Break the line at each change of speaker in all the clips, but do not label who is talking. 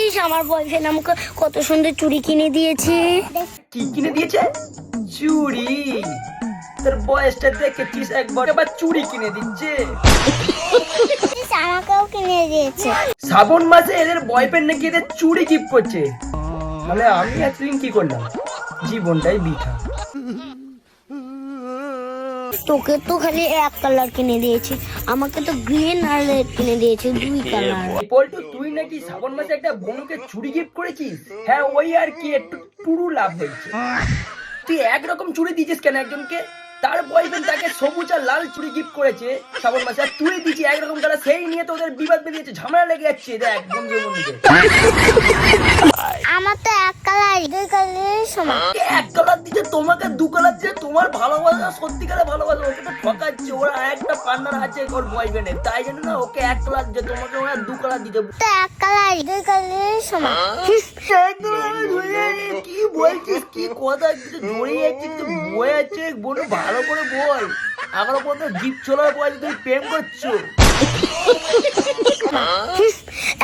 দেখেছিস আমার বয়ফ্রেন্ড আমাকে কত সুন্দর চুড়ি কিনে দিয়েছে।
কি কিনে দিয়েছে? চুড়ি? তোর বয়সটা দেখেছিস একবার, আবার চুড়ি কিনে দিচ্ছে।
আমাকেও কিনে দিয়েছে।
শ্রাবণ মাসে এদের বয়ফ্রেন্ড নাকি এদের চুড়ি গিফট করছে। তাহলে আমি এতদিন কি করলাম? জীবনটাই বৃথা।
তোকে তো খালি এক কালার কিনে দিয়েছে, আমাকে তো গ্রিন আর রেড কিনে দিয়েছে, দুই কালার।
পল্টু, তুই নাকি শ্রাবণ মাসে একটা বোনকে চুড়ি গিফট করেছিস? হ্যাঁ, ওই আর কি, একটু টুরু লাভ হয়েছে। তুই একরকম চুড়ি দিয়েছিস কেন একজনকে? তার বয়ফ্রেন্ড তাকে সবুজ আর লাল চুড়ি গিফট করেছে শ্রাবণ মাসে, আর তুই দিয়েছি একরকম কালার। সেই নিয়ে তো ওদের বিবাদ বেরিয়েছে, ঝামেলা লেগে যাচ্ছে। দেখ বন্ধু বন্ধুকে,
আমার তো এক কালার, দুই কালারের সমান।
এক কালার দিচ্ছে, তোমাকে দু কালার দিচ্ছে। তোমার ভালোবাসা সত্যিকারে ভালোবাসা, ওকে তো ঠকাচ্ছে। ওরা একটা পার্টনার আছে ওর বয়ফ্রেন্ডের, তাই জন্য না ওকে এক কালার দিচ্ছে, তোমাকে ওরা দু কালার দিচ্ছে।
তো এক কালার, দুই কালারের সমান।
কি বলছিস? কি কথা? কিছু জড়িয়ে যাচ্ছে, কিছু বয়ে যাচ্ছে। বোন ভালো করে বল। এখনো পর্যন্ত জিপ চলার পর তুমি প্রেম করছো।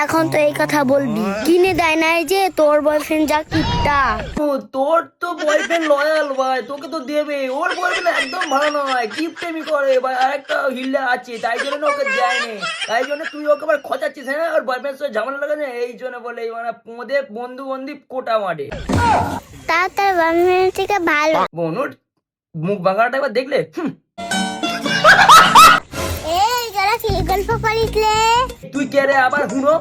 এখন তো এই কথা বলবি, কিনে দেয় নাই যে তোর বয়ফ্রেন্ড যা কিপটা।
তোর তো বয়ফ্রেন্ড লয়াল ভাই, তোকে তো দেবে। ওর বয়ফ্রেন্ড একদম ভালো নয়, কিপটেমি করে ভাই। আর একটা হিল্লা আছে, তাই জন্য ওকে দেয়নি। তাই জন্য তুই ওকে আবার খচাচ্ছিস। হ্যাঁ, ওর বয়ফ্রেন্ড সাথে ঝামেলা লাগাচ্ছে, এই জন্য বলে মানে পদে বন্ধু বন্ধু কোটা মারে।
তা তোর বয়ফ্রেন্ড থেকে ভালো।
বনুর মুখ বাঁকাটা একবার দেখলে
এই যারা কি গল্প করিসলে?
তুই কে রে আবার? হুনো,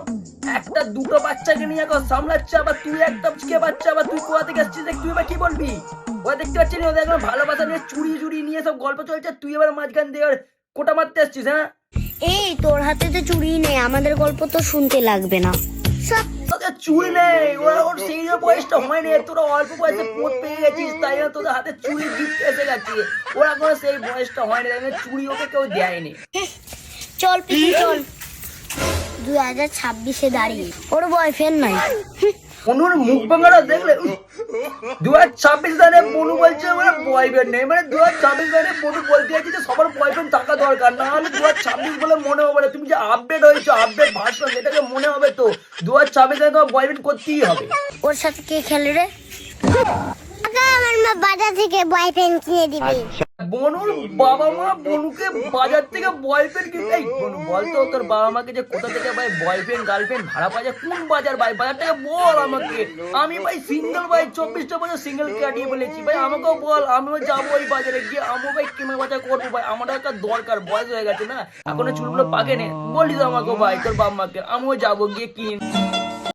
একটা দুটো বাচ্চাকে নিয়ে এখন সামলাচ্ছে, আবার তুই একটা কে বাচ্চা, আবার তুই কোথা থেকে আসছিস? তুই এবার কি বলবি? ওরা দেখতে পাচ্ছি না, ওদের এখন ভালোবাসা নিয়ে চুরি চুরি নিয়ে সব গল্প চলছে, তুই এবার মাঝখান দিয়ে কোটা মারতে আসছিস। হ্যাঁ,
এই তোর হাতে তো চুড়ি নেই, আমাদের গল্প তো শুনতে লাগবে না।
তোদের চুরি নেই, ওরা ওর সেই বয়সটা হয়নি। তোরা অল্প বয়সে পোত পেয়ে গেছিস, তাই জন্য তোদের হাতে চুরি গিফট এসে গেছে। ওরা কোনো সেই বয়সটা হয়নি, তাই জন্য চুরি ওকে কেউ দেয়নি।
চল পিছু চল, 2026-এ দাঁড়িয়ে ওর বয়ফ্রেন্ড নাই।
অনুর মুখ ভাঙাটা দেখলে 2026 সালে বনু বলছে মানে বয়ফ্রেন্ড নেই। মানে 2026 সালে বনু বলতে চাইছে যে সবার বয়ফ্রেন্ড থাকা দরকার, না হলে 2026 বলে মনে হবে না। তুমি যে আপডেট হয়েছো, আপডেট ভার্সন, এটাকে মনে হবে তো 2026 সালে তোমার বয়ফ্রেন্ড করতেই হবে।
ওর সাথে কে খেলে রে? আমার মা বাজার থেকে বয়ফ্রেন্ড কিনে দিবে।
বনুর বাবা মা বনুকে বাজার থেকে বয়ফ্রেন্ড কিনতে। বনু বলতো তোর বাবা মাকে যে কোথা থেকে ভাই বয়ফ্রেন্ড গার্লফ্রেন্ড ভাড়া পাওয়া যায়, কোন বাজার ভাই? বাজারটাকে বল আমাকে। আমি ভাই সিঙ্গেল ভাই, 24টা বছর সিঙ্গেল কাটিয়ে বলেছি ভাই। আমাকেও বল, আমিও যাবো ওই বাজারে গিয়ে আমিও ভাই কেনা বাজার করবো ভাই। আমার একটা দরকার, বয়স হয়ে গেছে না, এখনো চুলগুলো পাকে নে। বলিস আমাকে ভাই তোর বাবা মাকে, আমিও যাবো গিয়ে কিন।